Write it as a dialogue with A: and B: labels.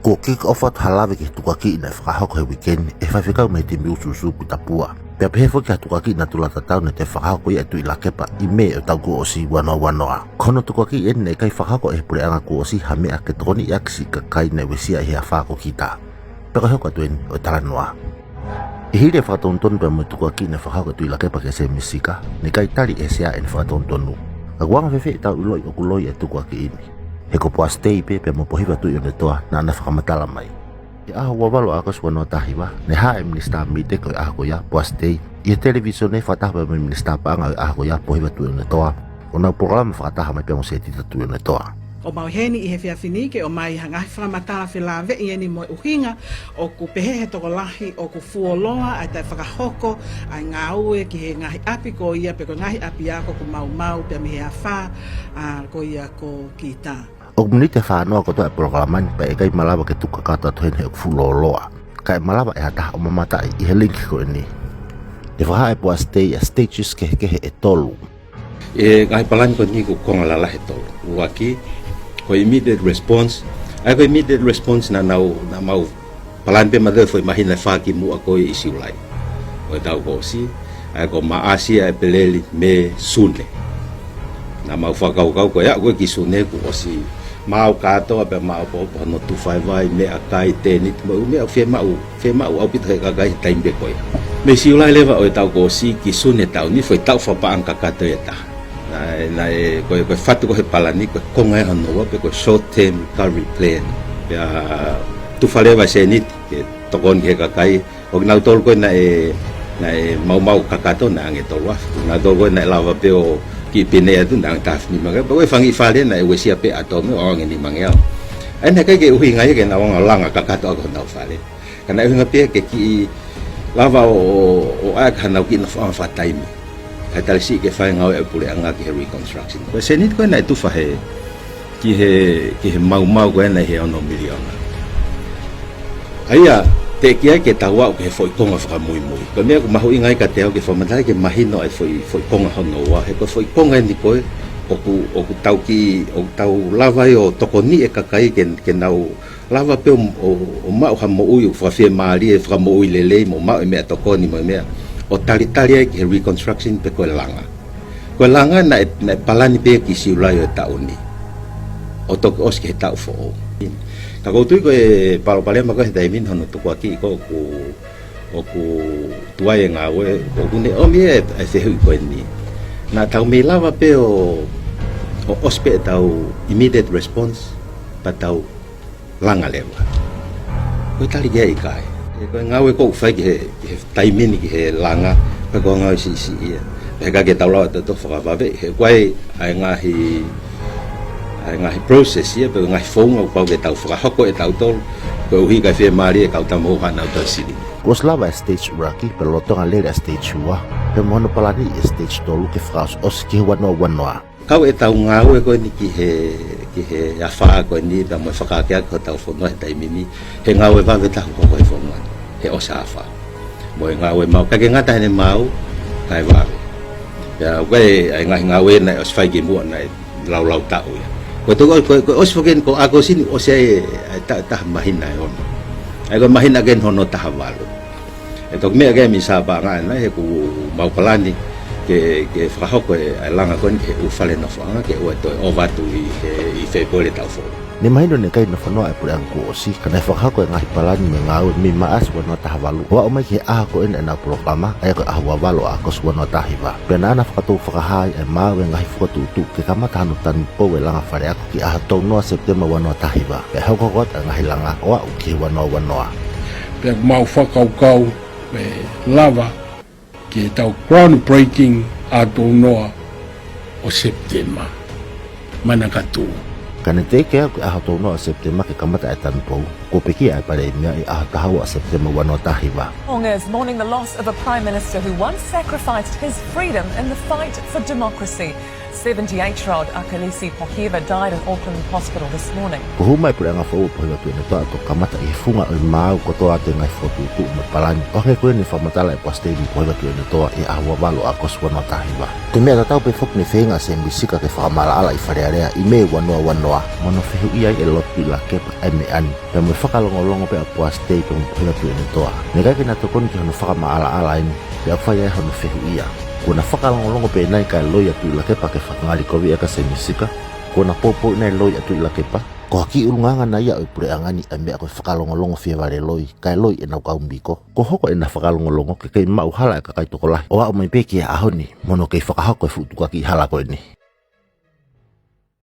A: Ko kick off at halawe ki tukaki na whakahoko he weekend e whawhikau me te miususu ku tapua. Pea pehefo ki ha tukaki na tulata tau ne te whakahoko i atu i lakepa i me o tau ku osi wanoa wanoa. Kono tukaki e ne kai whakahoko e pure anga ku osi ha mea ke tokoni i akisi ka kai na wesia i hea whako kita. Peka hoko atuen o talanoa. I hiri e whakatontonu pea mo tukaki na whakahoko tu i lakepa ke se misika ne kai tali e sea e whakatontonu. Ka guanga whewhe i tau uloi o kuloi e tukaki ini. He ko poa stay pe mo pohiwa tu i one toa na ana whakamatala mai. I aho wawalo akas wanoa tahiwa, ne haa e minista mite ko i aho ko ia poa stay. I e television ne whataha pa minista paanga i aho ko ia pohiwa tu i one toa. O nau programa whataha mai pe mo se tita tu i one toa.
B: O mauheni i he whiawhinike o mai hangahi whakamatala whilawe i eni mo uhinga o ku pehehe toko lahi o ku fuoloa ai tai whakahoko ai ngā ue ki he ngahi api ko ia pe ko ngahi api ako ku mau pe mi hea wha ko ia ko kita.
A: O munite whanoa ko toa e programani pa e kai malawa ke tuka kata tohen he fuoloa. Kai malawa e hataha o mamata i he linki ko ni. E whaha e poa stay a stages ke he tolu.
C: E ngahi palani ko ni ku konga lala he tolu. Uaki ko immediate response ai ko immediate response na mau palan pe mother foi mahina faki mu ako i siulai o tau ko si ai ko maasia e peleli me sune na mau fakau ko ya ko ki sune ko si mau kato pe mau po no tu fai vai me akai tenit mo me fe mau au pit ka ga time be ko me siulai leva o tau ko si ki sune tau ni foi tau fa pa an ka kato eta na ko fatu ko he palani ko konga no pe ko short term recovery plan ya tu fale va senit ke tokon ke kai o na tol ko na mau kakato na nge tolwa na tol ko na lava pe o ki pine tu na taf ni maga ko fangi fale na we sia pe atome o nge ni mangel ai na kai ke uhi ngai ke na wang langa kakato ko na fale kana uhi ngape ke ki lava o ak na ki na fa time ai tal si ke fai ngau e pule anga ki reconstruction ko senit ko na tu fa he ki he mau ko na he ono milion aia te kia ke tawa ke foi konga fa muy ko me ko mahu ingai ka teo ke fa mata ke mahino ai foi konga hono wa he ko foi konga ni ko o ku tau ki o tau lava yo tokoni e kakai ke nau lava pe o ma o mo u fa fe mali e fa mo u lele mo ma me tokoni mo me o tali ki reconstruction pe ko langa na palani pe ki siulai o tauni o to os ke ta fo ka ko tu ko e palo ma ko dai min hono to ko ki ko ku tuai nga we o ku ne o mi e se hu ko ni na tau me lava pe o ospe tau immediate response pa tau langa lewa ko tali ge kai ko ngawe ko fai ke timing ki he langa ko ngawe si e ka ke tawla to fa va ve kwai ai ngahi process ye pe ngahi fong o pa ke taw fa hoko e taw tol ko hi ka fe mari e ka ta mo ha na to sili
A: Koslava stage raki peloto ngale stage 1 pe mono palani stage tolu ke fras os ki wanoa
C: kau e taw ngawe ko ni ki he ya fa ko ni da mo fa ka ke ko taw fo no e timing he ngawe va ve ta ko ko fo he osafa mo ngawe mau ka ngata ne mau kai wa ya we ai ngawe na os fai ge mo na lau tau ya ko to ko os fogen ko ako sini o se ta mahina on ai ko mahina gen hono ta hawalo eto me ge mi sa ba nga na he ku mau palani ke fra ko ai langa kon ke u fale no fa ke o to over to i fe pole ta fo
A: ni mahino ne kai na whanoa e pure angku osi kana whakako e ngahi palani me ngau mi maas wanoa tahavalu wa o mai ke aha ko ena na programa ai ko ahua walo akos wanoa tahiwa pena ana whakatu whakahai e mau e ngahi whakatutu ke kamata hanu tani po e langa whare ako ki aha tau noa September wanoa tahiwa pe hau kokot e ngahi langa oa uki wanoa
D: pe mau whakaukau pe lava ki tau groundbreaking a tau noa o September manakatu
A: Kana te ke aha tau noa September ke kamata e tanpou ko peki ai pare mea i aha tahawa September wanoa tahiwa.
E: Tonga's mourning the loss of a prime minister who once sacrificed his freedom in the fight for democracy. 78-year-old Akalisi Pokiva died in Auckland Hospital this morning.
A: Ko humai pule nga fo po tu ne to to kamata I funga o mau ko to ate ngai fo tu me palani. O ke ko ni fa matala e pastei po tu ne to e awa valo akos wana tahiwa. Te me ta tau pe fok ni fenga se mbisika ke fa mala ala I farearea I me wanoa mono fehu ia e lot pila ke pa me ani. Pe me whakalongolongo pe a pastei pe mo tu ne to. Ne ka ke na to kon ki hono whaka ala ini. Pe a whai hono fehu ia. Kuna whakalongolongo pe nai ka loia tu ila kepa ke whakangali kowi aka se misika. Kuna popo nai loia tu ila kepa. Ko haki urunganga na ia o pure angani a mea koe whakalongolongo fia vare loi. Kai loi e nau kaumbiko. Ko hoko e na whakalongolongo ke kei mau hala e kakai toko lahi. O au mai peki e ahoni. Mono kei whakahako e futuka ki hala koe ni.